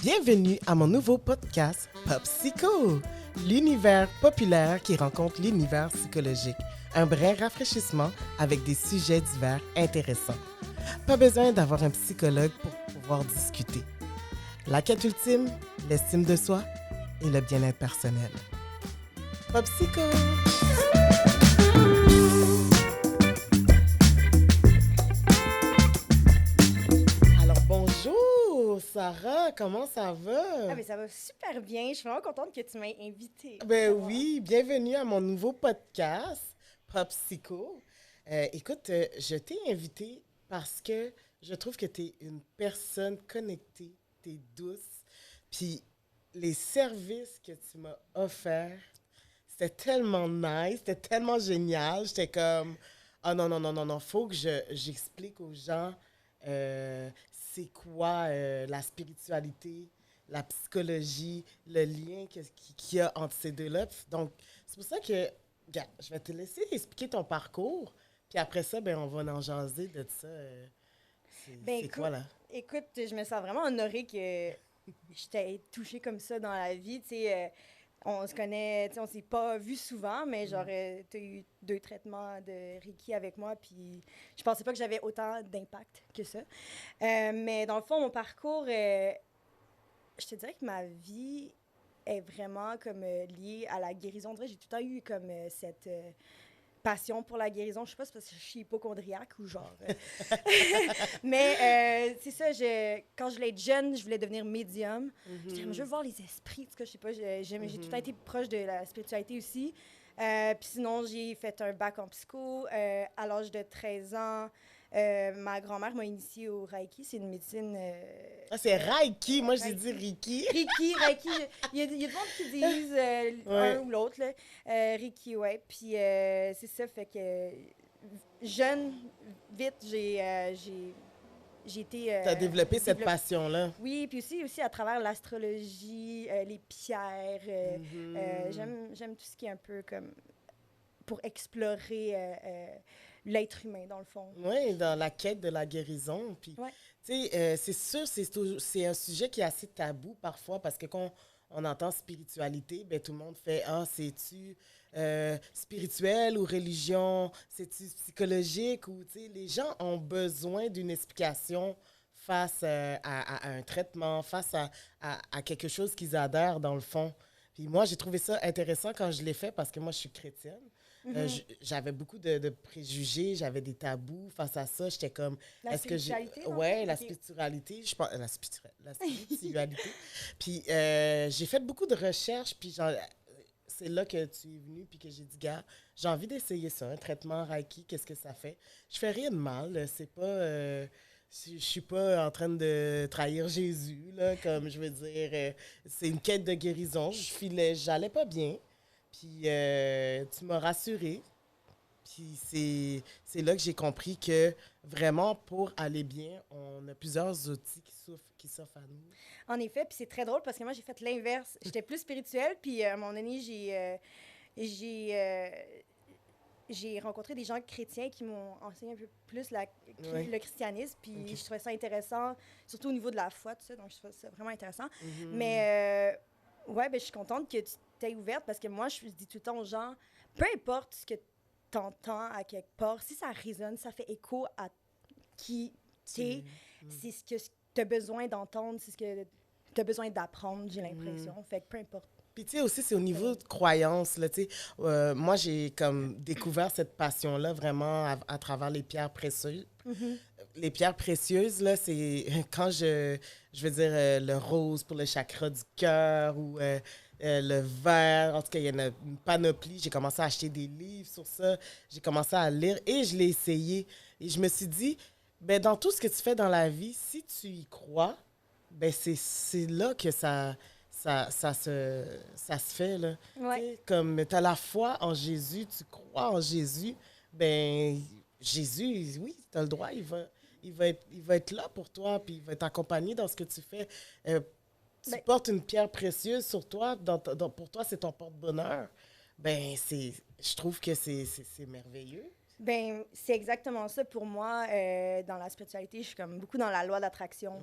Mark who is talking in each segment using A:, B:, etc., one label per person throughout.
A: Bienvenue à mon nouveau podcast Pop Psycho, l'univers populaire qui rencontre l'univers psychologique. Un brin rafraîchissement avec des sujets divers intéressants. Pas besoin d'avoir un psychologue pour pouvoir discuter. La quête ultime, l'estime de soi et le bien-être personnel. Pop Psycho! Alors bonjour Sarah, comment ça va?
B: Ah, mais ça va super bien. Je suis vraiment contente que tu m'aies invitée.
A: Ben oui, bienvenue à mon nouveau podcast, Pop Psycho. Écoute, je t'ai invitée parce que je trouve que tu es une personne connectée, tu es douce, puis les services que tu m'as offerts, c'était tellement nice, c'était tellement génial. J'étais comme, ah non, faut que j'explique aux gens c'est quoi la spiritualité, la psychologie, le lien qu'il y a entre ces deux-là. Donc, c'est pour ça que, regarde, je vais te laisser expliquer ton parcours, puis après ça, ben, on va en jaser de ça. C'est quoi, là?
B: Écoute, je me sens vraiment honorée que je t'ai touchée comme ça dans la vie. Tu sais, on se connaît, tu sais, on s'est pas vu souvent, mais genre, tu as eu 2 traitements de Reiki avec moi, puis je pensais pas que j'avais autant d'impact que ça. Mais dans le fond, mon parcours, je te dirais que ma vie est vraiment comme liée à la guérison. On dirait que j'ai tout le temps eu comme cette passion pour la guérison. Je sais pas si c'est parce que je suis hypochondriaque ou genre... Mais c'est ça, quand je voulais être jeune, je voulais devenir médium. Je veux voir les esprits, en tout cas, je sais pas, j'ai tout le temps été proche de la spiritualité aussi. Puis sinon, j'ai fait un bac en psycho. À l'âge de 13 ans, ma grand-mère m'a initiée au Reiki. C'est une médecine...
A: C'est Reiki, moi j'ai dit Reiki.
B: Reiki. Il y a des gens qui disent un ou l'autre, là. Reiki, ouais. Puis c'est ça, fait que jeune, vite, j'ai été...
A: Tu as développé cette passion-là.
B: Oui, puis aussi à travers l'astrologie, les pierres. J'aime tout ce qui est un peu comme pour explorer l'être humain, dans le fond.
A: Oui, dans la quête de la guérison. Puis, tu sais, c'est sûr, c'est un sujet qui est assez tabou parfois parce que quand on entend spiritualité, ben, tout le monde fait « Ah, c'est-tu spirituel ou religion? C'est-tu psychologique? » Ou, tu sais, les gens ont besoin d'une explication face à un traitement, face à quelque chose qu'ils adhèrent dans le fond. Puis moi, j'ai trouvé ça intéressant quand je l'ai fait parce que moi, je suis chrétienne. J'avais beaucoup de préjugés, j'avais des tabous face à ça. J'étais comme,
B: la spiritualité?
A: La spiritualité, je pense, la spiritualité. Puis j'ai fait beaucoup de recherches, puis c'est là que tu es venu, puis que j'ai dit, gars, j'ai envie d'essayer ça, un traitement Reiki, qu'est-ce que ça fait? Je fais rien de mal, c'est pas... je suis pas en train de trahir Jésus, là, comme je veux dire, c'est une quête de guérison. J'allais pas bien. Puis tu m'as rassurée. Puis c'est là que j'ai compris que vraiment, pour aller bien, on a plusieurs outils qui s'offrent à nous.
B: En effet, puis c'est très drôle parce que moi, j'ai fait l'inverse. J'étais plus spirituelle, puis à un moment donné, j'ai rencontré des gens chrétiens qui m'ont enseigné un peu plus le christianisme, puis je trouvais ça intéressant, surtout au niveau de la foi, tout ça, donc je trouvais ça vraiment intéressant. Mais ouais, ben, je suis contente que tu t'es ouverte parce que moi, je dis tout le temps aux gens, peu importe ce que tu entends à quelque part, si ça résonne, ça fait écho à qui t'es, c'est ce que tu as besoin d'entendre, c'est ce que tu as besoin d'apprendre, j'ai l'impression. Fait que peu importe.
A: Puis, tu sais, aussi, c'est au niveau de croyance, là, tu sais. Moi, j'ai comme découvert cette passion-là vraiment à travers les pierres précieuses. Les pierres précieuses, là, c'est quand je veux dire, le rose pour le chakra du cœur ou le vert. En tout cas, il y en a une panoplie. J'ai commencé à acheter des livres sur ça. J'ai commencé à lire et je l'ai essayé. Et je me suis dit, ben, dans tout ce que tu fais dans la vie, si tu y crois, ben, c'est là que ça se fait, là.
B: Ouais.
A: Comme tu as la foi en Jésus, tu crois en Jésus, ben Jésus, oui, tu as le droit, il va être là pour toi, puis il va t'accompagner dans ce que tu fais. Tu portes une pierre précieuse sur toi, pour toi, c'est ton porte-bonheur. Ben, je trouve que c'est merveilleux.
B: Ben, c'est exactement ça pour moi. Dans la spiritualité, je suis comme beaucoup dans la loi d'attraction.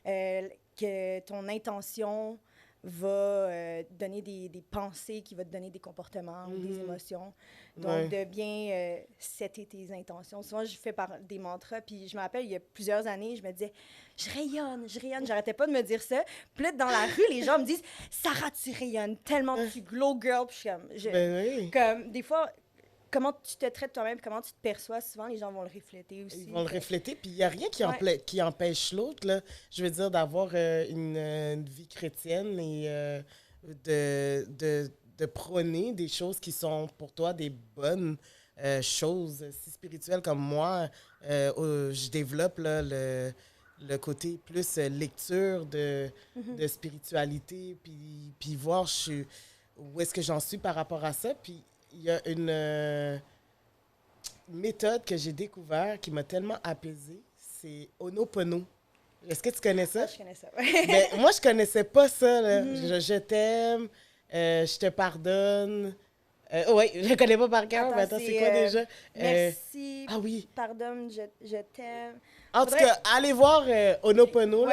A: Ouais.
B: que ton intention va donner des pensées, qui va te donner des comportements ou des émotions. Donc, de bien setter tes intentions. Souvent, je fais par des mantras, puis je me rappelle, il y a plusieurs années, je me disais « Je rayonne, je rayonne ». J'arrêtais pas de me dire ça. Puis là, dans la rue, les gens me disent « Sarah, tu rayonnes tellement, tu glow girl ». Puis je suis comme... comme, des fois, comment tu te traites toi-même, comment tu te perçois, souvent, les gens vont le refléter aussi.
A: Ils vont le refléter, puis il n'y a rien qui empêche l'autre, là, je veux dire, d'avoir une vie chrétienne et de prôner des choses qui sont pour toi des bonnes choses, si spirituelles comme moi. Je développe là, le côté plus lecture de spiritualité, puis voir où est-ce que j'en suis par rapport à ça. Puis il y a une méthode que j'ai découverte qui m'a tellement apaisée, c'est Ho'oponopono. Est-ce que tu connais ça?
B: Ah, je connais ça, ouais.
A: Moi, je connaissais pas ça. Là. Je t'aime, je te pardonne. Oui, je ne connais pas par cœur, mais attends, c'est quoi déjà?
B: Merci,
A: oui.
B: pardonne, je t'aime.
A: En tout cas, allez voir Ho'oponopono.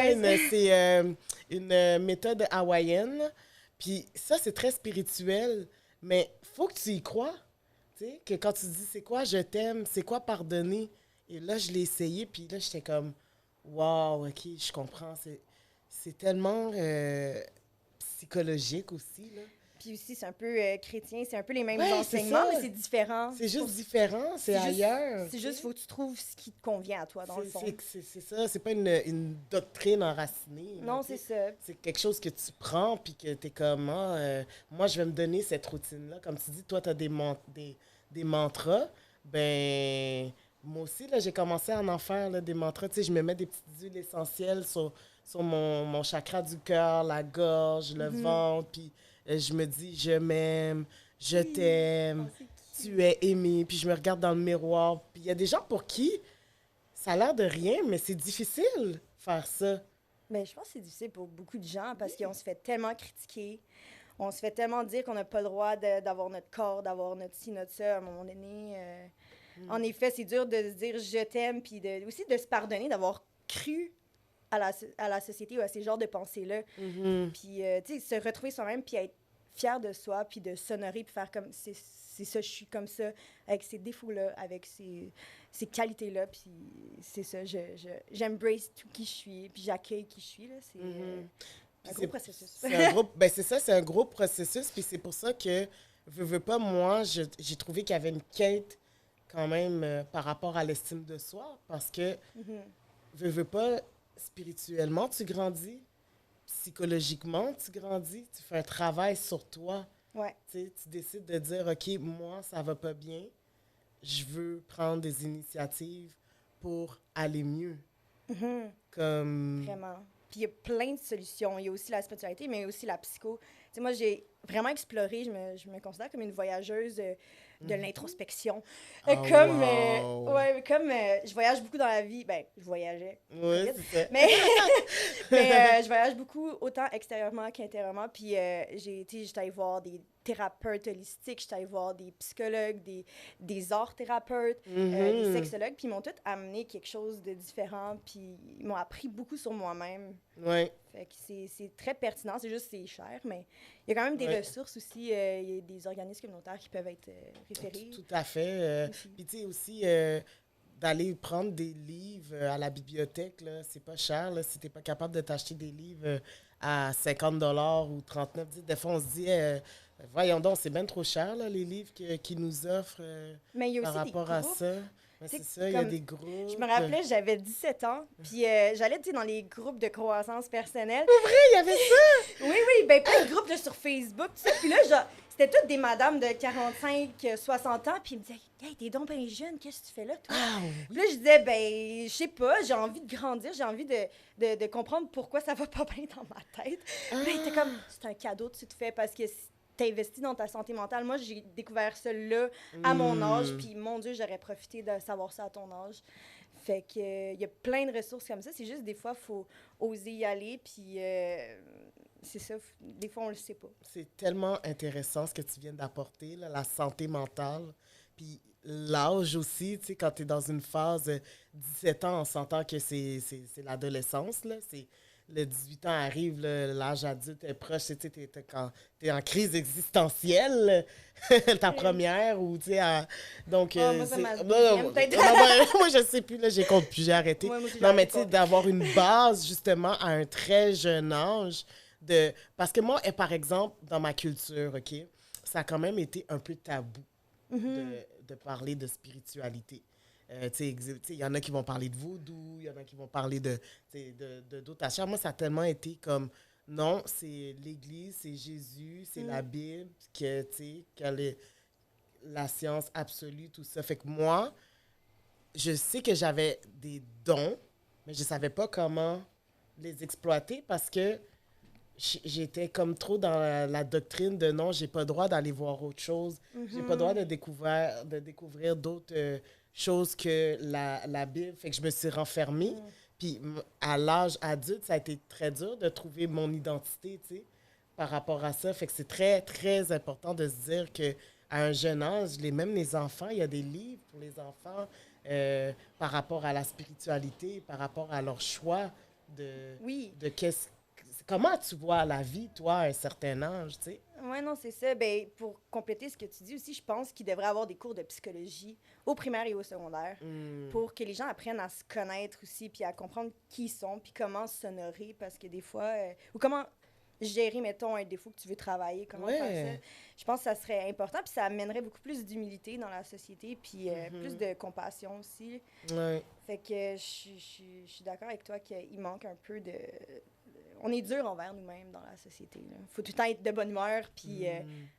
A: C'est une méthode hawaïenne. Puis ça, c'est très spirituel, mais faut que tu y crois. Tu sais, que quand tu dis c'est quoi je t'aime, c'est quoi pardonner. Et là, je l'ai essayé, puis là, j'étais comme, wow, OK, je comprends. C'est tellement psychologique aussi, là.
B: Puis aussi, c'est un peu chrétien, c'est un peu les mêmes enseignements, mais c'est différent.
A: C'est juste différent, c'est ailleurs.
B: C'est juste, il faut que tu trouves ce qui te convient à toi, dans le fond.
A: C'est ça, c'est pas une doctrine enracinée.
B: Non, c'est ça.
A: C'est quelque chose que tu prends, puis que t'es comme, moi, je vais me donner cette routine-là. Comme tu dis, toi, t'as des mantras. Ben, moi aussi, là, j'ai commencé à en faire, là, des mantras. Tu sais, je me mets des petites huiles essentielles sur mon chakra du cœur, la gorge, le ventre, puis je me dis, je m'aime, je t'aime, tu es aimé, puis je me regarde dans le miroir. Puis il y a des gens pour qui ça a l'air de rien, mais c'est difficile faire ça.
B: Mais je pense que c'est difficile pour beaucoup de gens parce qu'on se fait tellement critiquer, on se fait tellement dire qu'on n'a pas le droit d'avoir notre corps, d'avoir notre ci, notre ça. À un moment donné, en effet, c'est dur de se dire je t'aime, puis aussi de se pardonner, d'avoir cru à la société ou à ces genres de pensées-là. Puis, tu sais, se retrouver soi-même, puis être fier de soi, puis de s'honorer, puis faire comme, c'est ça, je suis comme ça, avec ces défauts-là, avec ces qualités-là, puis c'est ça, j'embrace tout qui je suis, puis j'accueille qui je suis, là, c'est un gros processus.
A: C'est un gros processus, puis c'est pour ça que, veux pas, moi, j'ai trouvé qu'il y avait une quête, quand même, par rapport à l'estime de soi, parce que, veux pas, spirituellement, tu grandis. Psychologiquement, tu grandis. Tu fais un travail sur toi.
B: Ouais.
A: Tu décides de dire, OK, moi, ça va pas bien. Je veux prendre des initiatives pour aller mieux. Comme...
B: Vraiment. Puis il y a plein de solutions. Il y a aussi la spiritualité, mais aussi la psycho. Tu sais, moi, j'ai vraiment exploré. Je me considère comme une voyageuse de l'introspection. Comme je voyage beaucoup dans la vie. Ben, je voyageais.
A: Oui, c'est ça.
B: Mais je voyage beaucoup, autant extérieurement qu'intérieurement. Puis j'étais allée voir des thérapeutes holistiques, j'étais allée voir des psychologues, des art-thérapeutes, des sexologues. Puis ils m'ont tous amené quelque chose de différent. Puis ils m'ont appris beaucoup sur moi-même.
A: Oui.
B: Fait que c'est très pertinent. C'est juste c'est cher, mais il y a quand même des ressources aussi. Il y a des organismes communautaires qui peuvent être référés.
A: Tout à fait. Puis tu sais aussi... d'aller prendre des livres à la bibliothèque, là, c'est pas cher. Là, si t'es pas capable de t'acheter des livres à 50 $ ou 39 $, des fois, on se dit, voyons donc, c'est bien trop cher, là, les livres qu'ils nous offrent
B: mais il y a
A: par
B: aussi
A: rapport à ça. Mais c'est ça, il y a des groupes.
B: Je me rappelais, j'avais 17 ans, puis j'allais dans les groupes de croissance personnelle.
A: C'est vrai, il y avait ça!
B: Oui, ben plein de groupes là, sur Facebook, tout ça. Puis là, genre, c'était toutes des madames de 45, 60 ans, puis ils me disaient « Hey, t'es donc bien jeune, qu'est-ce que tu fais là, toi? » Puis là, je disais « Ben, je sais pas, j'ai envie de grandir, j'ai envie de comprendre pourquoi ça va pas bien dans ma tête. » Puis là, il était comme « C'est un cadeau que tu te fais parce que t'as investi dans ta santé mentale. » Moi, j'ai découvert ça là, à mon âge, puis mon Dieu, j'aurais profité de savoir ça à ton âge. Fait que il y a plein de ressources comme ça. C'est juste, des fois, il faut oser y aller, puis c'est ça, des fois, on le sait pas.
A: C'est tellement intéressant ce que tu viens d'apporter, là, la santé mentale. Puis l'âge aussi, tu sais, quand tu es dans une phase 17 ans, on s'entend que c'est l'adolescence, là. le 18 ans arrive, l'âge adulte est proche, tu sais, t'es en crise existentielle, ta première, ou tu sais, donc,
B: Oh, moi, c'est
A: c'est...
B: ma
A: Non,
B: deuxième, peut-être.
A: moi, je sais plus, là, j'ai compte plus, j'ai arrêté.
B: Moi aussi, j'ai
A: Non, mais
B: arrêté
A: tu
B: de
A: sais,
B: compter.
A: d'avoir une base, justement, à un très jeune âge, parce que moi, par exemple, dans ma culture, OK, ça a quand même été un peu tabou de parler de spiritualité. Tu sais, il y en a qui vont parler de vaudou, il y en a qui vont parler d'autres achats. Moi, ça a tellement été comme, non, c'est l'Église, c'est Jésus, c'est la Bible, la science absolue, tout ça. Fait que moi, je sais que j'avais des dons, mais je savais pas comment les exploiter parce que j'étais comme trop dans la doctrine de non, j'ai pas le droit d'aller voir autre chose. J'ai pas le droit de découvrir d'autres choses que la Bible. Fait que je me suis renfermée. Puis à l'âge adulte, ça a été très dur de trouver mon identité, tu sais, par rapport à ça. Fait que c'est très, très important de se dire que à un jeune âge, même les enfants, il y a des livres pour les enfants par rapport à la spiritualité, par rapport à leur choix
B: Oui.
A: de comment tu vois la vie, toi, à un certain âge, tu sais?
B: Ouais, non, c'est ça. Ben, pour compléter ce que tu dis aussi, je pense qu'il devrait y avoir des cours de psychologie au primaire et au secondaire pour que les gens apprennent à se connaître aussi, puis à comprendre qui ils sont, puis comment s'honorer, parce que des fois, ou comment gérer, mettons, un défaut que tu veux travailler, comment faire ça. Je pense que ça serait important, puis ça amènerait beaucoup plus d'humilité dans la société, puis plus de compassion aussi.
A: Ouais.
B: Fait que je suis d'accord avec toi qu'il manque un peu de... On est dur envers nous-mêmes dans la société. Il faut tout le temps être de bonne humeur. Puis,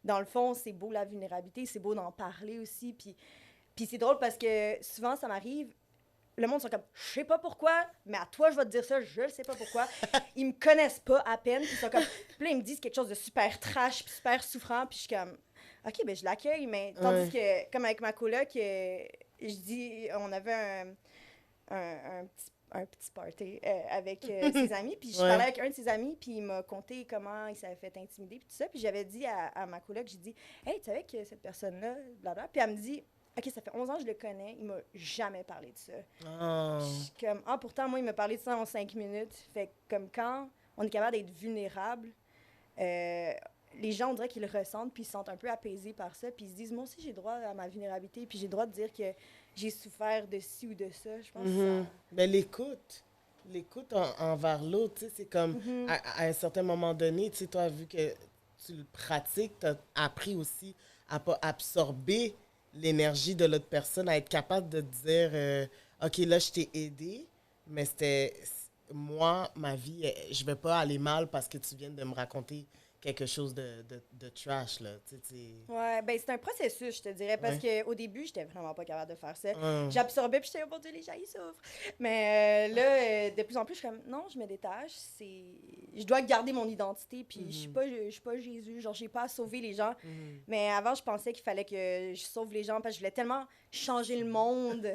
B: dans le fond, c'est beau la vulnérabilité, c'est beau d'en parler aussi. Puis c'est drôle parce que souvent, ça m'arrive, le monde sont comme, je sais pas pourquoi, mais à toi, je vais te dire ça, je sais pas pourquoi. Ils me connaissent pas à peine. Puis ils sont comme, puis là, ils me disent quelque chose de super trash, puis super souffrant. Puis je suis comme, OK, ben je l'accueille. Mais tandis que, comme avec ma coloc, je dis, on avait un petit party avec ses amis. Puis je parlais avec un de ses amis, puis il m'a conté comment il s'avait fait intimider, puis tout ça. Puis j'avais dit à ma coloc, j'ai dit, hey, tu savais que cette personne-là, blablabla. Puis elle me dit, OK, ça fait 11 ans que je le connais, il m'a jamais parlé de ça.
A: Oh.
B: Je suis comme, pourtant, moi, il m'a parlé de ça en 5 minutes. Fait que, comme quand on est capable d'être vulnérable, les gens, on dirait qu'ils le ressentent, puis ils se sentent un peu apaisés par ça, puis ils se disent, moi aussi, j'ai droit à ma vulnérabilité, puis j'ai le droit de dire que j'ai souffert de ci ou de ça. Je pense que ça...
A: Ben, l'écoute envers l'autre, tu sais, c'est comme, à un certain moment donné, tu sais, toi, vu que tu le pratiques, tu as appris aussi à pas absorber l'énergie de l'autre personne, à être capable de te dire, OK, là, je t'ai aidé, mais moi, ma vie, je vais pas aller mal parce que tu viens de me raconter quelque chose de trash, là. Tu sais,
B: Ouais, ben c'est un processus, je te dirais, parce qu'au début, j'étais vraiment pas capable de faire ça. J'absorbais, puis j'étais, oh mon Dieu, les gens, ils souffrent. Mais là, de plus en plus, je suis comme, non, je me détache. Je dois garder mon identité, puis je suis pas Jésus, genre, j'ai pas à sauver les gens. Mais avant, je pensais qu'il fallait que je sauve les gens, parce que je voulais tellement changer le monde.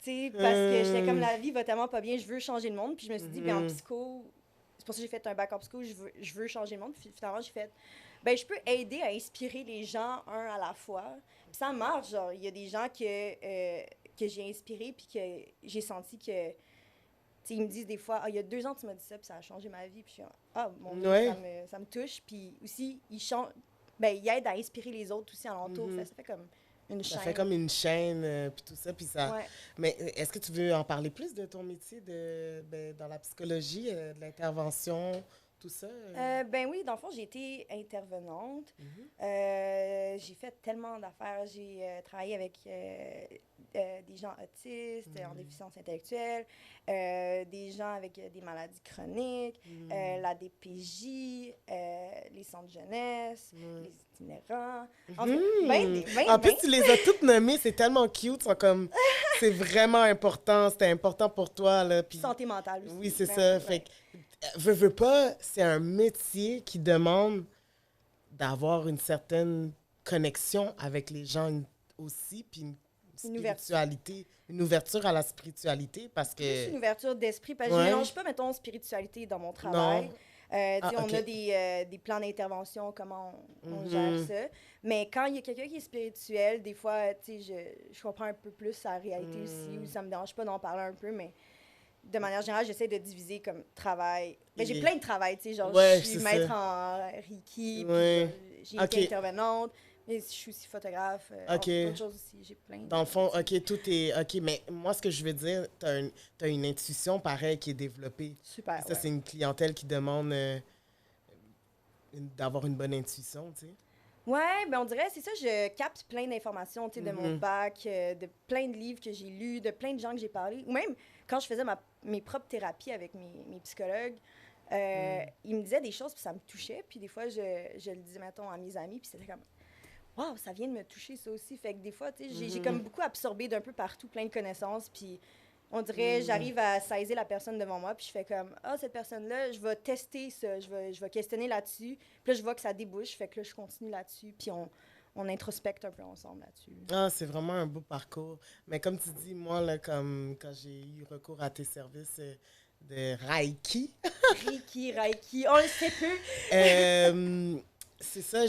B: Tu sais, parce que j'étais comme, la vie va tellement pas bien, je veux changer le monde. Puis je me suis dit, ben en psycho, c'est pour ça que j'ai fait un bac en psycho, je veux changer le monde. Puis finalement, j'ai fait, ben je peux aider à inspirer les gens un à la fois. Puis ça marche, genre, il y a des gens que j'ai inspirés, puis que j'ai senti que, tu sais, ils me disent des fois, il y a 2 ans, tu m'as dit ça, puis ça a changé ma vie. Puis je suis, mon Dieu, ça me touche. Puis aussi, ils aident à inspirer les autres aussi alentour. Ça fait comme une chaîne.
A: Ça fait comme une chaîne, puis tout ça, puis ça...
B: Ouais.
A: Mais est-ce que tu veux en parler plus de ton métier dans la psychologie, de l'intervention, tout ça?
B: Ben oui, dans le fond, j'ai été intervenante. J'ai fait tellement d'affaires. J'ai travaillé avec des gens autistes, en déficience intellectuelle, des gens avec des maladies chroniques, la DPJ, les centres de jeunesse, les itinérants. En fait,
A: En plus, tu les as toutes nommées, c'est tellement cute, comme... C'est vraiment important, c'était important pour toi, là. Puis...
B: Santé mentale aussi.
A: Oui, c'est ça. Fait que, veux pas, c'est un métier qui demande d'avoir une certaine connexion avec les gens aussi, puis une spiritualité, une ouverture à la spiritualité, parce que...
B: Plus une ouverture d'esprit, parce que je mélange pas, mettons, spiritualité dans mon travail. On a des plans d'intervention, comment on gère ça. Mais quand il y a quelqu'un qui est spirituel, des fois, tu sais, je comprends un peu plus sa réalité aussi, ou ça me dérange pas d'en parler un peu, mais de manière générale, j'essaie de diviser comme travail. Ben, j'ai
A: Et-
B: plein de travail, tu sais, genre,
A: Ouais,
B: je suis
A: c'est
B: maître
A: ça.
B: en Reiki, puis
A: Ouais.
B: j'ai
A: OK.
B: été intervenante, mais je suis aussi photographe,
A: OK.
B: d'autres choses aussi, j'ai plein
A: Dans le fond,
B: de
A: OK, tout est... OK, mais moi, ce que je veux dire, t'as une intuition, pareil, qui est développée.
B: Super,
A: Et ça,
B: ouais.
A: c'est une clientèle qui demande d'avoir une bonne intuition, tu sais.
B: Ouais, ben on dirait, c'est ça, je capte plein d'informations, tu sais, de mon
A: Mhm.
B: bac, de plein de livres que j'ai lus, de plein de gens que j'ai parlé, ou même quand je faisais mes propres thérapies avec mes psychologues, ils me disaient des choses, puis ça me touchait, puis des fois, je le disais, mettons, à mes amis, puis c'était comme, waouh, ça vient de me toucher, ça aussi. Fait que des fois, tu sais, j'ai
A: Mhm.
B: comme beaucoup absorbé d'un peu partout plein de connaisses, puis on dirait,
A: Mhm.
B: j'arrive à saisir la personne devant moi, puis je fais comme, ah, cette personne-là, je vais tester ça, je vais questionner là-dessus. Puis là, je vois que ça débouche, fait que là, je continue là-dessus, puis on introspecte un peu ensemble là-dessus.
A: Ah, c'est vraiment un beau parcours. Mais comme tu dis, moi, là, comme quand j'ai eu recours à tes services de Reiki,
B: Reiki, on le sait peu.
A: euh, c'est ça,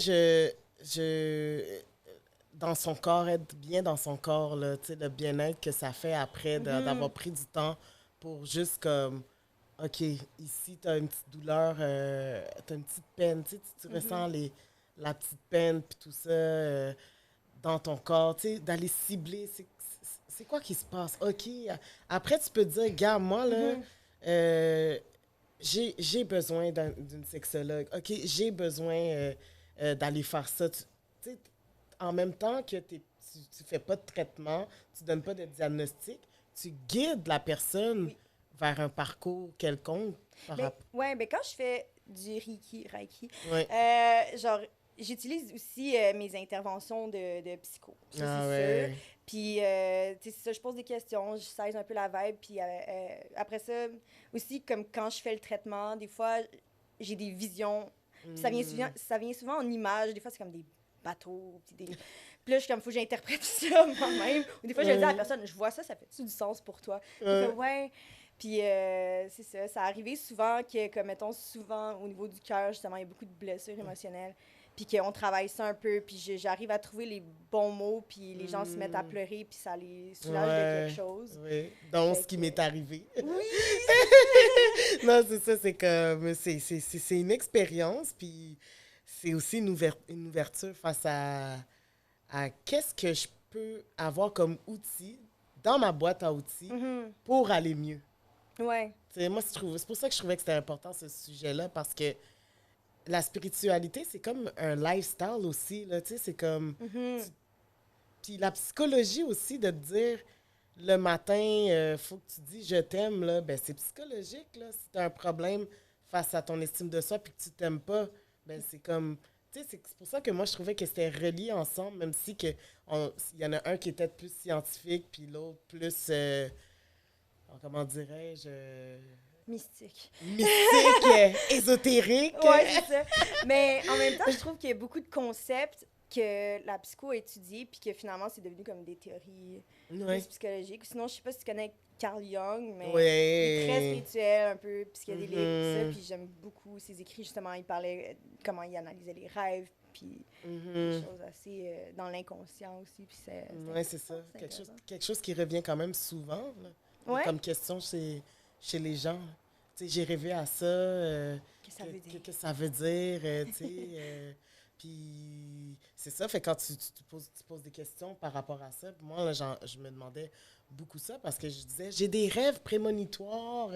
A: dans son corps, être bien dans son corps, là, tu sais, le bien-être que ça fait après d'avoir pris du temps pour juste comme, OK, ici, tu as une petite douleur, tu as une petite peine, tu ressens la petite peine, puis tout ça dans ton corps, tu sais, d'aller cibler, c'est quoi qui se passe? OK, après, tu peux dire, gars, moi, là, euh, j'ai besoin d'une sexologue. OK, j'ai besoin d'aller faire ça. Tu sais, en même temps que tu fais pas de traitement, tu donnes pas de diagnostic, tu guides la personne
B: Oui.
A: vers un parcours quelconque.
B: Ben, ouais, ben quand je fais du Reiki,
A: Ouais.
B: genre, j'utilise aussi mes interventions de psycho. Ça,
A: Ah
B: c'est sûr.
A: ouais.
B: Puis, tu sais, c'est ça, je pose des questions, je saisis un peu la vibe. Puis après ça, aussi, comme quand je fais le traitement, des fois, j'ai des visions. Puis ça vient souvent en images. Des fois, c'est comme des bateaux. Puis là, je suis comme, faut que j'interprète ça moi-même. Ou des fois, je le dis à la personne, je vois ça, ça fait-tu du sens pour toi? Puis
A: Ouais.
B: ouais. Puis c'est ça, ça arrivait souvent que, comme mettons, souvent au niveau du cœur, justement, il y a beaucoup de blessures émotionnelles. Puis qu'on travaille ça un peu, puis j'arrive à trouver les bons mots, puis les gens se mettent à pleurer, puis ça les soulage de quelque chose.
A: Ouais. Donc,
B: Fait
A: ce qui
B: que-
A: m'est arrivé.
B: Oui!
A: Non, c'est ça, c'est comme, c'est une expérience, puis c'est aussi une ouverture face à qu'est-ce que je peux avoir comme outil dans ma boîte à outils
B: Mhm.
A: pour aller mieux.
B: Ouais.
A: Tu sais, moi, c'est pour ça que je trouvais que c'était important, ce sujet-là, parce que la spiritualité, c'est comme un lifestyle aussi, là, tu sais, c'est comme...
B: Mhm.
A: Puis la psychologie aussi, de te dire, le matin, faut que tu dis « je t'aime », là, ben c'est psychologique, là. Si tu as un problème face à ton estime de soi puis que tu t'aimes pas, ben c'est comme... Tu sais, c'est pour ça que moi, je trouvais que c'était relié ensemble, même si que il y en a un qui était plus scientifique puis l'autre plus... comment dirais-je
B: Mystique.
A: mystique, ésotérique.
B: Ouais, c'est ça. Mais en même temps, je trouve qu'il y a beaucoup de concepts que la psycho a étudiés, puis que finalement, c'est devenu comme des théories
A: Ouais.
B: plus psychologiques. Sinon, je sais pas si tu connais Carl Jung, mais il est très
A: Ouais.
B: spirituel, un peu psychédélique, tout ça.
A: Mhm.
B: Puis j'aime beaucoup ses écrits, justement. Il parlait comment il analysait les rêves, puis des
A: Mhm.
B: choses assez dans l'inconscient aussi. Puis
A: Ouais, c'est ça.
B: c'est intéressant.
A: Quelque chose qui revient quand même souvent là,
B: Ouais,
A: comme question chez les gens. Tu sais, j'ai rêvé à ça.
B: qu'est-ce que ça veut dire?
A: Que ça veut dire, tu sais. Puis c'est ça, fait quand tu poses des questions par rapport à ça, moi, là, je me demandais beaucoup ça parce que je disais, j'ai des rêves prémonitoires,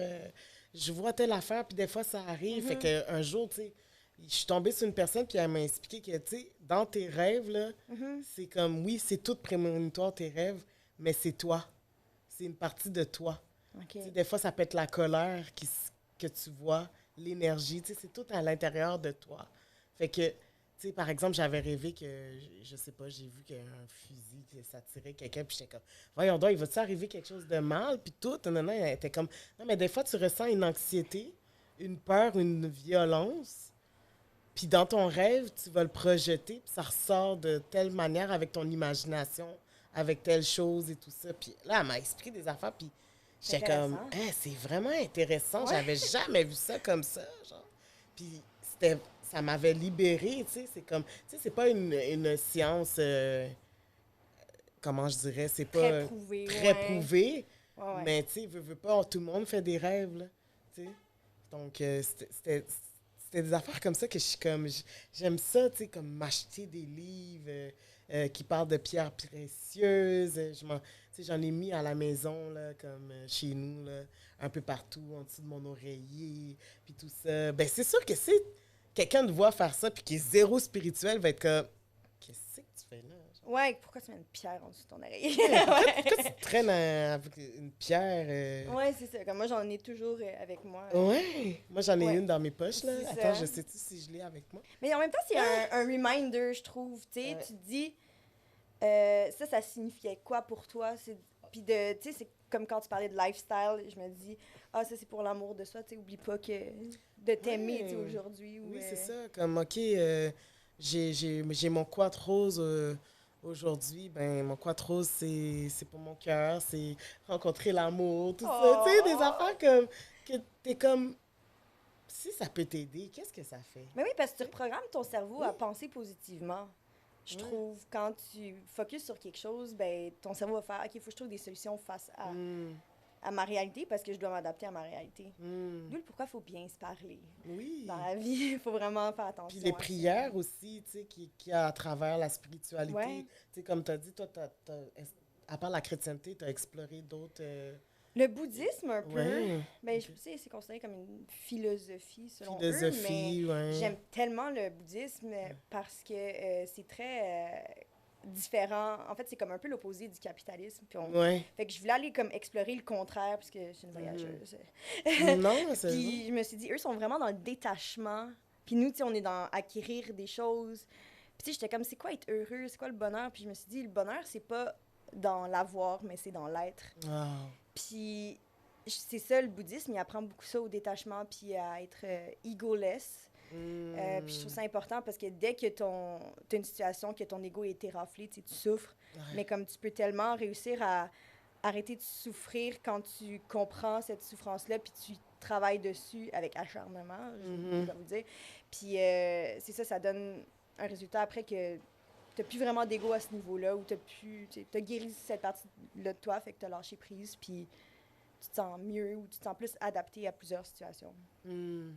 A: je vois telle affaire, puis des fois, ça arrive. Fait qu'un jour, tu sais, je suis tombée sur une personne, puis elle m'a expliqué que, tu sais, dans tes rêves, là, c'est comme, oui, c'est tout prémonitoire, tes rêves, mais c'est toi. C'est une partie de toi.
B: OK.
A: Tu sais, des fois, ça peut être la colère que tu vois, l'énergie, tu sais, c'est tout à l'intérieur de toi. Fait que, tu sais, par exemple, j'avais rêvé que, je sais pas, j'ai vu qu'un fusil, que ça tirait quelqu'un, puis j'étais comme, voyons donc, il va-tu arriver quelque chose de mal? Puis tout, non, non, elle était comme, non, mais des fois, tu ressens une anxiété, une peur, une violence, puis dans ton rêve, tu vas le projeter, puis ça ressort de telle manière avec ton imagination, avec telle chose et tout ça. Puis là, elle m'a expliqué des affaires, puis j'étais comme,
B: Intéressant.
A: hein, c'est vraiment intéressant.
B: Ouais.
A: J'avais jamais vu ça comme ça, genre. Puis ça m'avait libérée, tu sais. C'est comme, tu sais, c'est pas une science, comment je dirais, c'est pas
B: Très prouvé,
A: très
B: ouais.
A: prouvé,
B: Ouais.
A: Mais, tu sais, veux pas, tout le monde fait des rêves, là, tu sais. Donc, c'était des affaires comme ça que je suis comme... J'aime ça, tu sais, comme m'acheter des livres qui parlent de pierres précieuses. Tu sais, j'en ai mis à la maison, là, comme chez nous, là, un peu partout, en dessous de mon oreiller, puis tout ça. Ben, c'est sûr que si quelqu'un te voit faire ça, puis qui est zéro spirituel, va être comme... Qu'est-ce que tu fais là?
B: Ouais, pourquoi tu mets une pierre en dessous de ton oreille?
A: Ouais,
B: Ouais.
A: pourquoi tu traînes avec une pierre?
B: Ouais, c'est ça. Comme moi, j'en ai toujours avec moi.
A: Ouais, moi j'en ai
B: Ouais.
A: une dans mes poches, là.
B: C'est
A: Attends,
B: ça.
A: je sais-tu si je l'ai avec moi?
B: Mais en même temps, c'est un reminder, je trouve. Tu sais,
A: Ouais.
B: tu te dis, ça signifiait quoi pour toi? Puis tu sais, c'est comme quand tu parlais de lifestyle, je me dis, ah, ça c'est pour l'amour de soi, tu sais, oublie pas que de t'aimer, tu sais,
A: Ouais.
B: aujourd'hui.
A: Oui, c'est ça. Comme, OK, j'ai mon quad rose aujourd'hui. Ben, mon quad rose, c'est pour mon cœur, c'est rencontrer l'amour, tout ça. Tu sais, des
B: Oh!
A: affaires comme, que t'es comme, si ça peut t'aider, qu'est-ce que ça fait?
B: Mais oui, parce que tu reprogrammes ton cerveau
A: Oui.
B: à penser positivement. Je
A: Ouais.
B: trouve, quand tu focuses sur quelque chose, ben, ton cerveau va faire, OK, il faut que je trouve des solutions face
A: Hmm,
B: à ma réalité parce que je dois m'adapter à ma réalité.
A: hmm.
B: D'où le pourquoi il faut bien se parler.
A: Oui.
B: Dans la vie, il faut vraiment faire attention.
A: Puis les
B: à ça.
A: prières aussi, tu sais, qui a à travers la spiritualité.
B: Ouais.
A: Tu sais, comme tu as dit, toi, à part la chrétienté, tu as exploré d'autres...
B: Le bouddhisme, un peu,
A: ouais,
B: ben,
A: ok.
B: je sais, c'est considéré comme une philosophie selon eux, mais
A: Philosophie, ouais.
B: j'aime tellement le bouddhisme parce que c'est très différent. En fait, c'est comme un peu l'opposé du capitalisme.
A: Ouais.
B: Fait que je voulais aller comme explorer le contraire parce que je suis une voyageuse.
A: Non, c'est
B: Puis je me suis dit, eux sont vraiment dans le détachement. Puis nous, tu sais, on est dans acquérir des choses. Puis tu sais, j'étais comme, c'est quoi être heureux? C'est quoi le bonheur? Puis je me suis dit, le bonheur, c'est pas dans l'avoir, mais c'est dans l'être.
A: Wow.
B: Puis c'est ça, le bouddhisme, il apprend beaucoup ça au détachement, puis à être egoless. Puis je trouve ça important parce que dès que t'as une situation, que ton ego est éraflé, tu sais, tu souffres.
A: Ouais.
B: Mais comme tu peux tellement réussir à arrêter de souffrir quand tu comprends cette souffrance-là, puis tu travailles dessus avec acharnement, je dois vous dire. Puis c'est ça, ça donne un résultat après que t'as plus vraiment d'ego à ce niveau-là, ou t'as guéri cette partie-là de toi, fait que t'as lâché prise, puis tu te sens mieux, ou tu te sens plus adapté à plusieurs situations.
A: Hmm.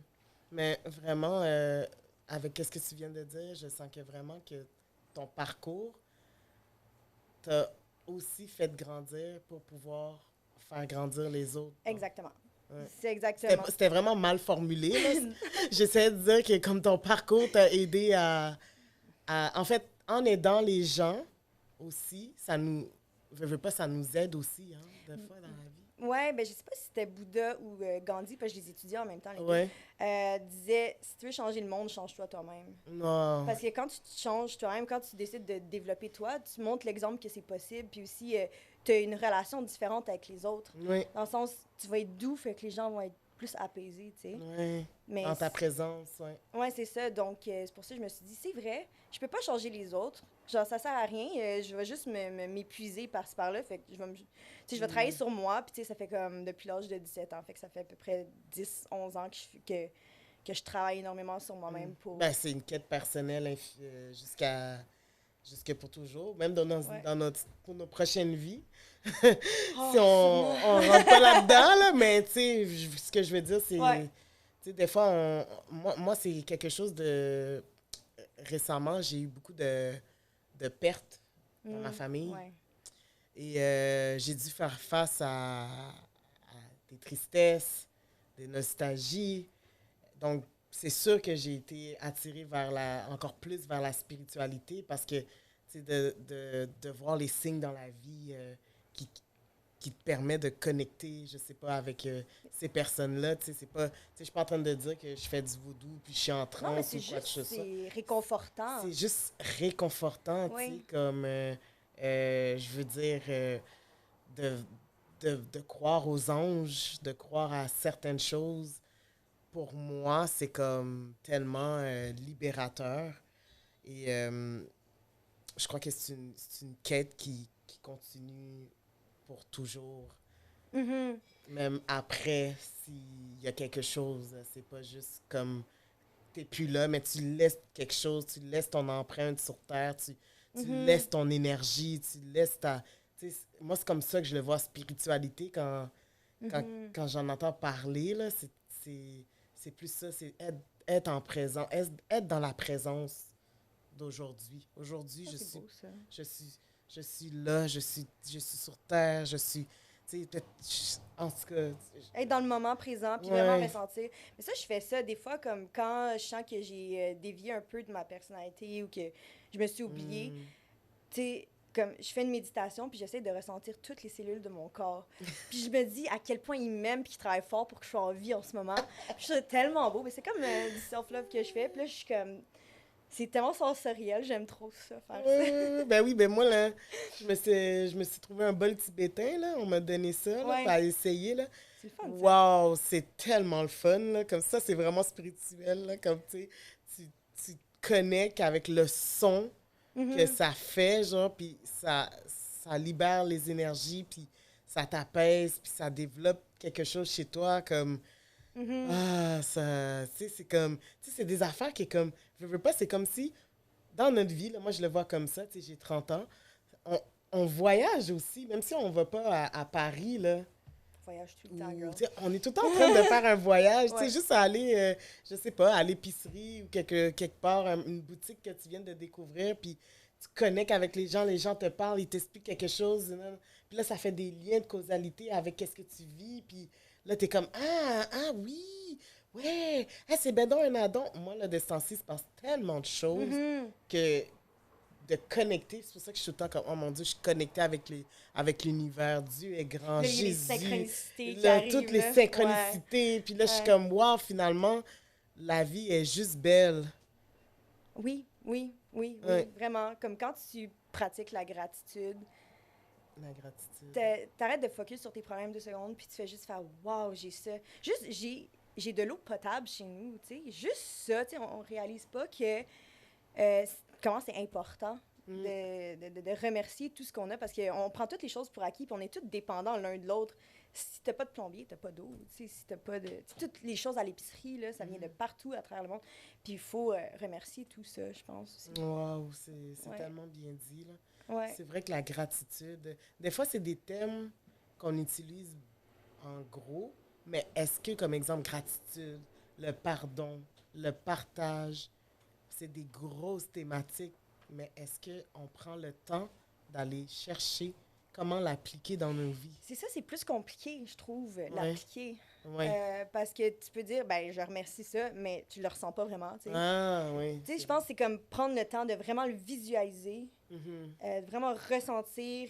A: Mais vraiment, avec ce que tu viens de dire, je sens que vraiment que ton parcours t'a aussi fait grandir pour pouvoir faire grandir les autres.
B: Exactement.
A: Ouais.
B: C'est exactement.
A: C'était vraiment mal formulé, là. J'essaie de dire que comme ton parcours t'a aidé en fait, en aidant les gens aussi, ça nous... Veux pas, ça nous aide aussi, hein, des fois, dans la vie.
B: Ouais, ben je sais pas si c'était Bouddha ou Gandhi, parce que je les étudiais en même temps, les deux.
A: Ouais.
B: Disait, si tu veux changer le monde, change-toi toi-même.
A: Non.
B: Parce que quand tu te changes toi-même, quand tu décides de te développer toi, tu montres l'exemple que c'est possible, puis aussi, tu as une relation différente avec les autres.
A: Oui.
B: Dans le sens, tu vas être doux, fait que les gens vont être plus apaisés, tu sais.
A: Ouais.
B: Mais
A: En ta présence, ouais.
B: ouais, c'est ça. Donc, c'est pour ça que je me suis dit, c'est vrai, je peux pas changer les autres. Genre, ça sert à rien. Je vais juste m'épuiser par-ci par-là. Fait que tu sais, je vais travailler sur moi. Puis, tu sais, ça fait comme depuis l'âge de 17 ans. Fait que ça fait à peu près 10, 11 ans que je travaille énormément sur moi-même pour.
A: Ben, c'est une quête personnelle jusque pour toujours, même
B: Ouais.
A: pour nos prochaines vies.
B: Oh,
A: Si on rentre pas là-dedans, là, mais tu sais, ce que je veux dire, c'est...
B: Ouais.
A: Tu sais, des fois, moi, c'est quelque chose de... Récemment, j'ai eu beaucoup de pertes dans ma famille.
B: Ouais.
A: Et j'ai dû faire face à des tristesses, des nostalgies. Donc, c'est sûr que j'ai été attirée encore plus vers la spiritualité parce que, tu sais, de voir les signes dans la vie qui te permet de connecter, je sais pas, avec ces personnes-là. Tu sais, je suis pas en train de dire que je fais du vaudou puis je suis en
B: Non, mais
A: transe
B: c'est
A: ou quoi que ce
B: juste,
A: soit.
B: c'est réconfortant.
A: C'est juste réconfortant, tu sais,
B: Oui.
A: comme, je veux dire, de croire aux anges, de croire à certaines choses. Pour moi, c'est comme tellement libérateur. Et je crois que c'est une quête qui continue pour toujours.
B: Mhm.
A: Même après, s'il y a quelque chose, c'est pas juste comme t'es plus là, mais tu laisses quelque chose, tu laisses ton empreinte sur Terre, tu laisses ton énergie, tu laisses tu sais, moi, c'est comme ça que je le vois, spiritualité, quand j'en entends parler, là, c'est plus ça, c'est être en présent, être dans la présence d'aujourd'hui. Aujourd'hui,
B: Ça, c'est beau, ça.
A: je suis, je suis là, je suis sur Terre, je suis, tu sais, en tout cas,
B: Être dans le moment présent, puis vraiment
A: ouais.
B: ressentir. Mais ça, je fais ça des fois, comme quand je sens que j'ai dévié un peu de ma personnalité ou que je me suis oubliée.
A: Hmm.
B: Tu sais, comme je fais une méditation, puis j'essaie de ressentir toutes les cellules de mon corps. Puis je me dis à quel point il m'aime, puis qu'il travaille fort pour que je sois en vie en ce moment. Puis je trouve ça tellement beau. Mais c'est comme du self-love que je fais. Puis là, je suis comme. C'est tellement sensoriel, j'aime trop ça, faire ça.
A: Ben oui, ben moi, là, je me suis trouvé un bol tibétain, là. On m'a donné ça, là,
B: Ouais,
A: pour essayer, là.
B: c'est le fun, ça.
A: Wow, c'est tellement le fun, là. Comme ça, c'est vraiment spirituel, là. Comme, tu sais, tu, tu te connectes avec le son que
B: Mhm,
A: ça fait, genre, puis ça libère les énergies, puis ça t'apaise, puis ça développe quelque chose chez toi, comme...
B: mhm.
A: Ah, ça... Tu sais, c'est comme... Tu sais, c'est des affaires qui est comme... Je veux pas, c'est comme si dans notre vie, là, moi je le vois comme ça, tu sais, j'ai 30 ans, on, on voyage aussi, même si on va pas à Paris, là,
B: Voyage tout le temps,
A: ou,
B: girl.
A: tu sais, on est tout le temps en train de faire un voyage, tu sais,
B: Ouais.
A: juste à aller, je sais pas, à l'épicerie ou quelque part, une boutique que tu viens de découvrir, puis tu connectes avec les gens te parlent, ils t'expliquent quelque chose, nan. Puis là, ça fait des liens de causalité avec qu'est-ce que tu vis, puis là, t'es comme, ah oui, ouais, ah, c'est ben donc un addon. Moi, là, de ce temps-ci, il se passe tellement de choses
B: Mhm.
A: que de connecter. C'est pour ça que je suis tout le temps comme, oh mon Dieu, je suis connectée avec l'univers. Dieu est grand,
B: Là, il y a les
A: Jésus,
B: synchronicités qui
A: là, toutes
B: arrivent,
A: les
B: là. Ouais,
A: synchronicités. Puis là, je suis
B: ouais.
A: comme, wow, finalement, la vie est juste belle.
B: Oui, oui, oui,
A: Ouais,
B: oui, vraiment. Comme quand tu pratiques la gratitude,
A: la gratitude.
B: t'arrêtes de focus sur tes problèmes 2 secondes, puis tu fais juste faire waouh, j'ai ça. Juste, j'ai de l'eau potable chez nous, tu sais. Juste ça, tu sais, on réalise pas que comment c'est important
A: Mm,
B: de remercier tout ce qu'on a parce qu'on prend toutes les choses pour acquis, puis on est tous dépendants l'un de l'autre. Si t'as pas de plombier, t'as pas d'eau. Tu sais, si t'as pas de. Tu sais, toutes les choses à l'épicerie, là, ça vient de
A: mm.
B: partout à travers le monde. Puis il faut remercier tout ça, je pense aussi.
A: Wow, c'est
B: Ouais.
A: tellement bien dit, là.
B: Ouais.
A: C'est vrai que la gratitude, des fois, c'est des thèmes qu'on utilise en gros, mais est-ce que, comme exemple, gratitude, le pardon, le partage, c'est des grosses thématiques, mais est-ce qu'on prend le temps d'aller chercher comment l'appliquer dans nos vies?
B: C'est ça, c'est plus compliqué, je trouve,
A: Ouais,
B: l'appliquer.
A: ouais.
B: Parce que tu peux dire, ben, je remercie ça, mais tu le ressens pas vraiment, tu sais.
A: Ah, oui,
B: Tu sais,
A: c'est
B: je
A: vrai.
B: pense que c'est comme prendre le temps de vraiment le visualiser,
A: Mhm,
B: de vraiment ressentir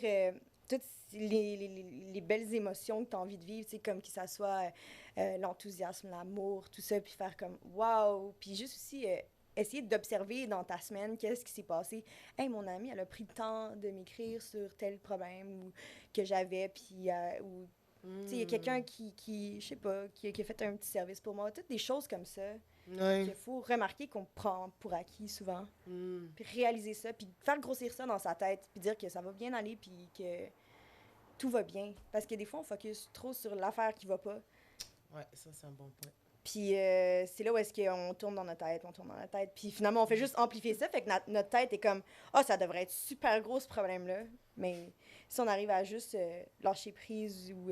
B: toutes les belles émotions que tu as envie de vivre, tu sais, comme que ça soit l'enthousiasme, l'amour, tout ça, puis faire comme wow. Puis juste aussi essayer d'observer dans ta semaine qu'est-ce qui s'est passé. Hey, mon amie, elle a pris le temps de m'écrire sur tel problème ou, que j'avais, puis ou tu sais, il y a quelqu'un
A: mm,
B: je sais pas, qui a fait un petit service pour moi. Toutes des choses comme ça
A: ouais,
B: qu'il faut remarquer qu'on prend pour acquis souvent
A: mm,
B: puis réaliser ça, puis faire grossir ça dans sa tête, puis dire que ça va bien aller, puis que tout va bien. Parce que des fois, on focus trop sur l'affaire qui va pas.
A: ouais, ça, c'est un bon point.
B: Puis c'est là où est-ce qu'on tourne dans notre tête, on tourne dans notre tête. Puis finalement, on fait juste amplifier ça, fait que notre tête est comme, ah, ça devrait être super gros ce problème-là. Mais si on arrive à juste lâcher prise ou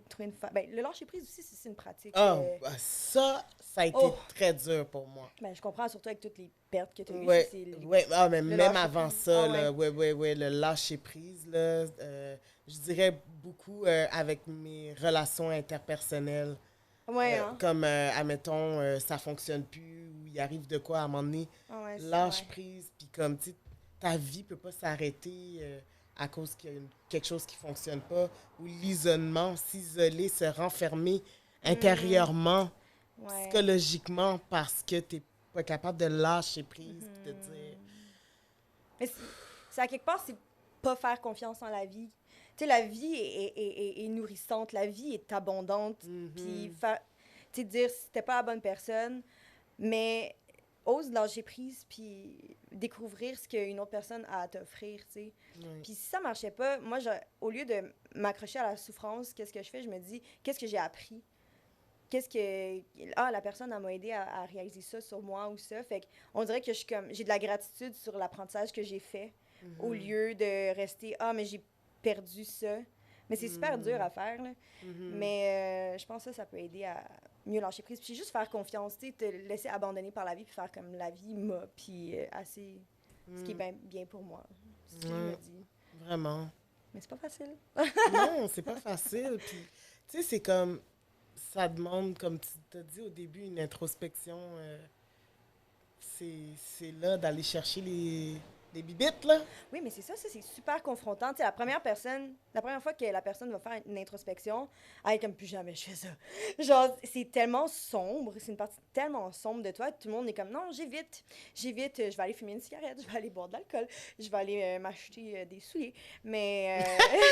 B: trouver une Ben, le lâcher prise aussi, c'est une pratique.
A: Ah, bah, ça a été
B: Oh!
A: très dur pour moi.
B: Ben, je comprends surtout avec toutes les pertes que tu as eues, ça,
A: Ouais,
B: c'est
A: ouais, ah, mais
B: le
A: même
B: lâcher
A: avant
B: prise.
A: ça,
B: Ah ouais.
A: là, ouais, le lâcher prise, là, je dirais beaucoup avec mes relations interpersonnelles.
B: Ouais, hein?
A: Comme, admettons, ça fonctionne plus, ou il arrive de quoi à un moment donné,
B: Ah ouais,
A: lâche
B: ouais.
A: prise, puis comme, tu sais, ta vie peut pas s'arrêter à cause qu'il y a quelque chose qui fonctionne pas, ou l'isolement, s'isoler, se renfermer
B: Mhm.
A: intérieurement,
B: Ouais.
A: psychologiquement, parce que t'es pas capable de lâcher prise, puis de dire...
B: Mhm. Mais c'est à quelque part, c'est pas faire confiance en la vie. Tu sais, la vie est nourrissante, la vie est abondante. Puis,
A: Mhm.
B: tu sais, dire si t'es pas la bonne personne, mais ose lâcher prise, puis découvrir ce qu'une autre personne a à t'offrir, tu sais.
A: Ouais.
B: Puis si ça marchait pas, moi, au lieu de m'accrocher à la souffrance, qu'est-ce que je fais? Je me dis, qu'est-ce que j'ai appris? Qu'est-ce que la personne elle m'a aidé à réaliser ça sur moi ou ça, fait on dirait que j'ai de la gratitude sur l'apprentissage que j'ai fait au
A: Mhm.
B: lieu de rester mais perdu ça. Mais c'est super dur à faire, là. Mais je pense que ça peut aider à mieux lâcher prise. Puis juste faire confiance, tu sais, te laisser abandonner par la vie, puis faire comme la vie m'a, puis assez... Ce qui est bien pour moi. C'est ce que je me dis.
A: Vraiment.
B: Mais c'est pas facile.
A: Non, c'est pas facile. Puis, tu sais, c'est comme... Ça demande, comme tu t'as dit au début, une introspection. C'est là d'aller chercher les bibittes, là.
B: Oui, mais c'est ça, c'est super confrontant. Tu sais, la première fois que la personne va faire une introspection, elle est comme plus jamais je fais ça. Genre, c'est tellement sombre, c'est une partie tellement sombre de toi, tout le monde est comme non, j'évite, je vais aller fumer une cigarette, je vais aller boire de l'alcool, je vais aller m'acheter des souliers. Mais.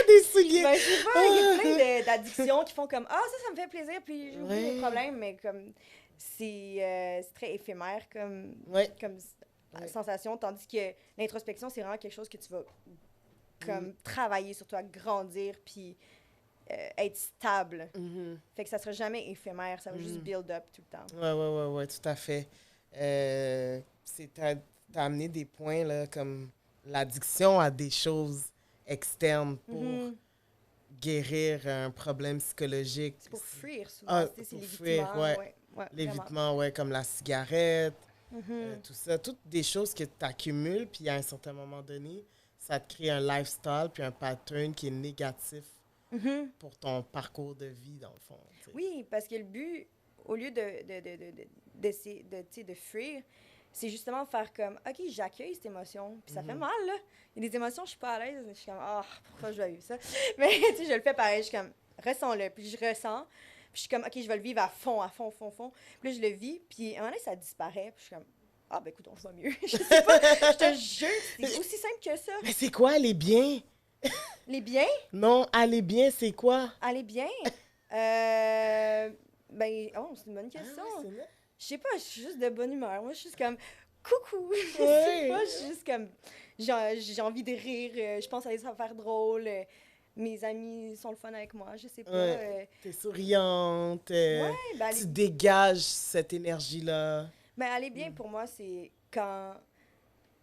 A: Des souliers!
B: Ben, je sais pas, il y a plein d'addictions qui font comme ah, ça me fait plaisir, puis j'oublie
A: Ouais.
B: mes problèmes, mais comme. C'est très éphémère comme sensation, tandis que l'introspection, c'est vraiment quelque chose que tu vas comme travailler sur toi, grandir, puis être stable. Fait que ça sera jamais éphémère, ça va juste build up tout le temps.
A: Ouais, tout à fait. T'as amené des points, là, comme l'addiction à des choses externes pour guérir un problème psychologique.
B: C'est pour fuir, souvent. C'est l'évitement.
A: Ouais. L'évitement, ouais, comme la cigarette, tout ça. Toutes des choses que tu accumules, puis à un certain moment donné, ça te crée un lifestyle, puis un pattern qui est négatif pour ton parcours de vie, dans le fond. T'sais.
B: Oui, parce que le but, au lieu de fuir, c'est justement faire comme, OK, j'accueille cette émotion, puis ça fait mal, là. Il y a des émotions, je suis pas à l'aise, je suis comme, ah, pourquoi je vais vivre ça? Mais, tu sais, je le fais pareil, je suis comme, ressens-le, puis je ressens, puis je suis comme, OK, je vais le vivre à fond. Puis là, je le vis, puis à un moment donné, ça disparaît, puis je suis comme, ah, ben écoute, on se va mieux. Je sais pas, je te jure, c'est aussi simple que ça.
A: Mais c'est quoi, aller bien?
B: Les biens?
A: Non, aller bien, c'est quoi?
B: Aller bien? C'est une bonne question.
A: Ah, ouais,
B: je sais pas, je suis juste de bonne humeur. Moi, je suis juste comme, coucou! Je sais pas, je suis juste comme, j'ai envie de rire, je pense à des affaires drôles. Mes amis sont le fun avec moi, je sais pas.
A: T'es souriante, tu dégages cette énergie-là.
B: Ben, aller bien, pour moi, c'est quand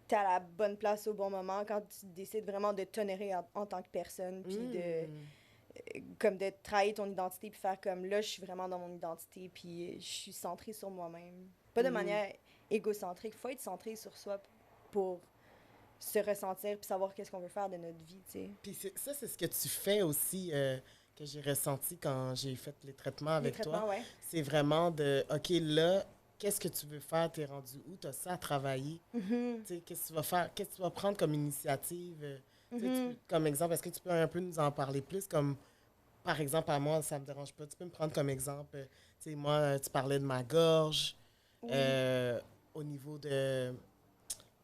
B: t'es à la bonne place au bon moment, quand tu décides vraiment de t'honorer en tant que personne, puis de travailler ton identité, puis faire comme, là, je suis vraiment dans mon identité, puis je suis centrée sur moi-même. Pas de manière égocentrique, il faut être centré sur soi pour se ressentir, puis savoir qu'est-ce qu'on veut faire de notre vie, tu sais.
A: Puis ça, c'est ce que tu fais aussi, que j'ai ressenti quand j'ai fait les traitements avec toi.
B: Ouais.
A: C'est vraiment de, OK, là, qu'est-ce que tu veux faire? T'es rendu où? T'as ça à travailler? Tu sais, qu'est-ce que tu vas faire? Qu'est-ce que tu vas prendre comme initiative? Comme exemple, est-ce que tu peux un peu nous en parler plus? Comme, par exemple, à moi, ça me dérange pas. Tu peux me prendre comme exemple, tu sais, moi, tu parlais de ma gorge. Au niveau de...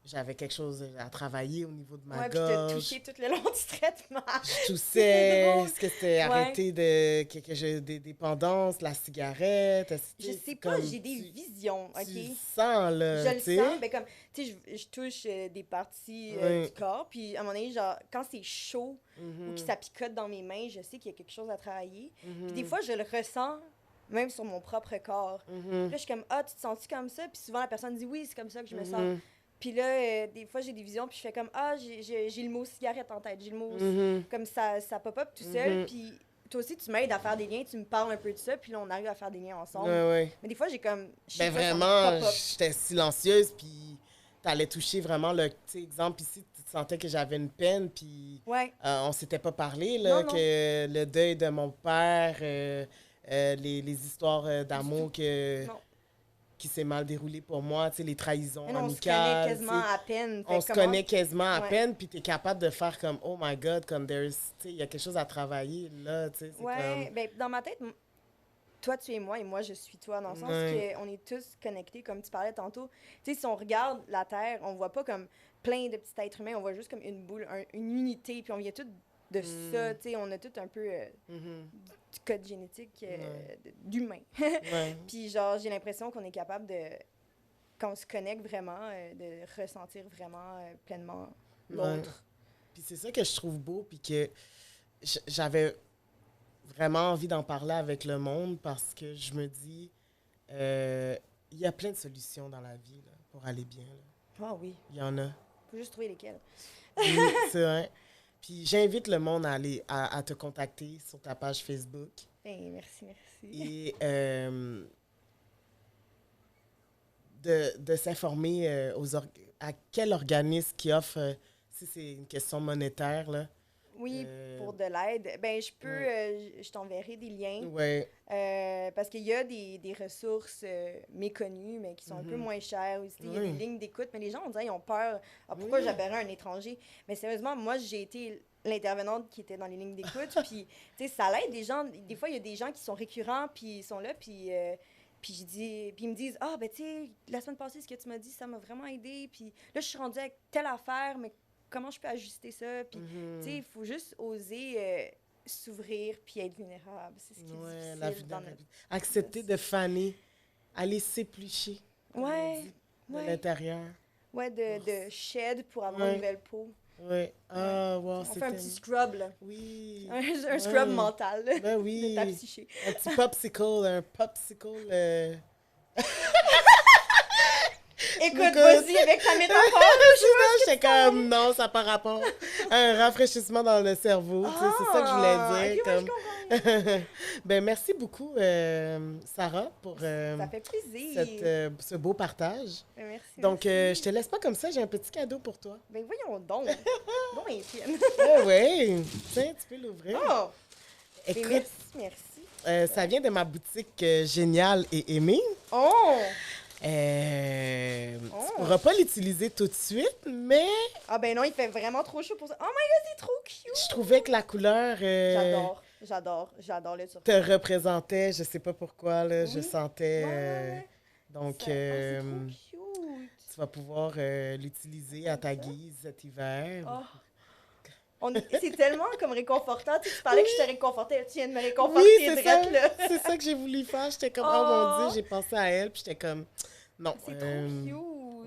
A: J'avais quelque chose à travailler au niveau de ma gorge.
B: Ouais, puis t'as touché tout le long du traitement.
A: Je toussais. Est-ce que c'était arrêté que j'ai des dépendances, la cigarette?
B: Je sais pas, j'ai des visions, OK?
A: Tu sens, là,
B: je le sens, mais comme, tu sais, je touche des parties du corps, puis à un moment donné, genre, quand c'est chaud ou que ça picote dans mes mains, je sais qu'il y a quelque chose à travailler. Puis des fois, je le ressens même sur mon propre corps. Puis là, je suis comme, ah, tu te sens-tu comme ça? Puis souvent, la personne dit, oui, c'est comme ça que je me sens. Puis là, des fois, j'ai des visions, puis je fais comme, ah, j'ai le mot cigarette en tête, j'ai le mot, comme ça pop-up tout seul, puis toi aussi, tu m'aides à faire des liens, tu me parles un peu de ça, puis là, on arrive à faire des liens ensemble. Mais des fois, j'ai comme,
A: vraiment, j'étais silencieuse, puis t'allais toucher vraiment le, tu sais, exemple, ici, tu sentais que j'avais une peine, puis on s'était pas parlé, là, que le deuil de mon père, les histoires d'amour qui s'est mal déroulé pour moi, tu sais, les trahisons amicales.
B: On se connaît quasiment à peine.
A: On se connaît quasiment à peine, puis tu es capable de faire comme, oh my God, comme il y a quelque chose à travailler là, tu sais.
B: Ben, dans ma tête, toi, tu es moi et moi, je suis toi, dans le sens qu'on est tous connectés, comme tu parlais tantôt. Tu sais, si on regarde la Terre, on voit pas comme plein de petits êtres humains, on voit juste comme une boule, une unité, puis on vient tous de ça, tu sais, on a tout un peu du code génétique d'humain. Puis genre, j'ai l'impression qu'on est capable de, quand on se connecte vraiment, de ressentir vraiment pleinement l'autre.
A: Puis c'est ça que je trouve beau, puis que j'avais vraiment envie d'en parler avec le monde, parce que je me dis, il y a plein de solutions dans la vie là, pour aller bien.
B: Ah oui.
A: Il y en a.
B: Faut juste trouver lesquelles.
A: Oui, c'est vrai. Puis j'invite le monde à aller à te contacter sur ta page Facebook.
B: Ben, merci.
A: Et de s'informer à quel organisme qui offre, si c'est une question monétaire, là.
B: Oui, pour de l'aide. Ben, je peux, je t'enverrai des liens.
A: Ouais.
B: Parce qu'il y a des ressources méconnues, mais qui sont un peu moins chères aussi. Il y a des lignes d'écoute, mais les gens, on dirait, ils ont peur. Ah, pourquoi j'appellerais un étranger? Mais sérieusement, moi, j'ai été l'intervenante qui était dans les lignes d'écoute, puis, tu sais, ça l'aide des gens. Des fois, il y a des gens qui sont récurrents, puis ils sont là, puis puis ils me disent, ah, ben, tu sais, la semaine passée, ce que tu m'as dit, ça m'a vraiment aidé, puis là, je suis rendue avec telle affaire, mais comment je peux ajuster ça? Puis, tu sais, il faut juste oser s'ouvrir puis être vulnérable. C'est ce qui est difficile dans notre...
A: Accepter de faner, aller s'éplucher, de l'intérieur.
B: Ouais, de shed pour avoir une nouvelle peau.
A: Ouais. Ah, wow,
B: on fait un petit scrub, là.
A: Oui.
B: Un scrub mental, là.
A: Ben oui.
B: De ta psyché.
A: Un petit popsicle.
B: Écoute, vas-y avec ta métaphore.
A: J'étais comme, non, ça n'a pas rapport. Un rafraîchissement dans le cerveau, c'est ça que je voulais dire.
B: Okay,
A: ben, merci beaucoup, Sarah, pour
B: ça fait plaisir.
A: Ce beau partage.
B: Merci.
A: Donc, je te laisse pas comme ça, j'ai un petit cadeau pour toi.
B: Ben voyons donc. Bon, Étienne.
A: Oui, tiens, tu peux l'ouvrir.
B: Oh!
A: Écoute,
B: merci.
A: Ça vient de ma boutique Génial et Aimée.
B: Oh!
A: Tu pourras pas l'utiliser tout de suite, mais...
B: Ah ben non, il fait vraiment trop chaud pour ça. Oh my God, c'est trop cute!
A: Je trouvais que la couleur...
B: J'adore le turquoise.
A: Te représentait, je sais pas pourquoi, là, je
B: Oui.
A: sentais...
B: Ouais.
A: Donc,
B: c'est trop cute!
A: tu vas pouvoir l'utiliser à ta guise cet hiver.
B: Oh. C'est tellement comme réconfortant. Tu parlais que je te réconfortais. Tu viens de me réconforter
A: oui, c'est ça.
B: là.
A: C'est ça que j'ai voulu faire. J'étais comme, oh mon Dieu, j'ai pensé à elle. Puis j'étais comme, non.
B: C'est trop cute.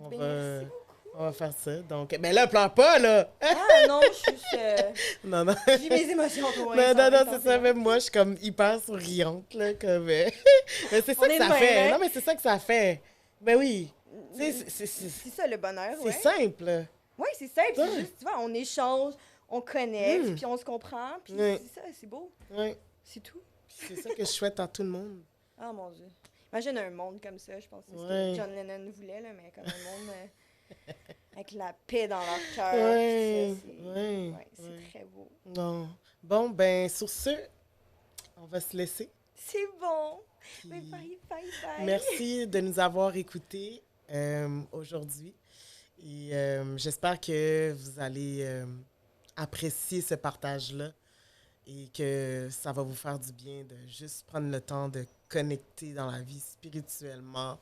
B: Merci beaucoup.
A: On va faire ça. Donc, mais là, pleure pas, là!
B: Ah non, je suis...
A: Non.
B: J'ai mes émotions loin.
A: Non, c'est ça. Même moi, je suis comme hyper souriante, là, comme... mais c'est ça que ça fait. Non, mais c'est ça que ça fait. Ben oui.
B: C'est ça, le bonheur,
A: c'est simple.
B: Oui, c'est simple. C'est juste, tu vois, on échange, on connecte, puis on se comprend, puis c'est ça, c'est beau.
A: Oui.
B: C'est tout.
A: C'est ça que je souhaite à tout le monde.
B: Ah, mon Dieu. Imagine un monde comme ça, je pense que c'est ce que John Lennon voulait, là, mais comme un monde avec la paix dans leur cœur. C'est très beau.
A: Non. Bon, ben, sur ce, on va se laisser.
B: C'est bon.
A: Puis,
B: bye.
A: Merci de nous avoir écoutés aujourd'hui. Et j'espère que vous allez apprécier ce partage-là et que ça va vous faire du bien de juste prendre le temps de connecter dans la vie spirituellement,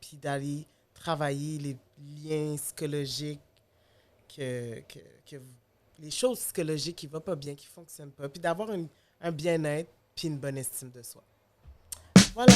A: puis d'aller travailler les liens psychologiques, les choses psychologiques qui ne vont pas bien, qui ne fonctionnent pas, puis d'avoir un bien-être, puis une bonne estime de soi. Voilà.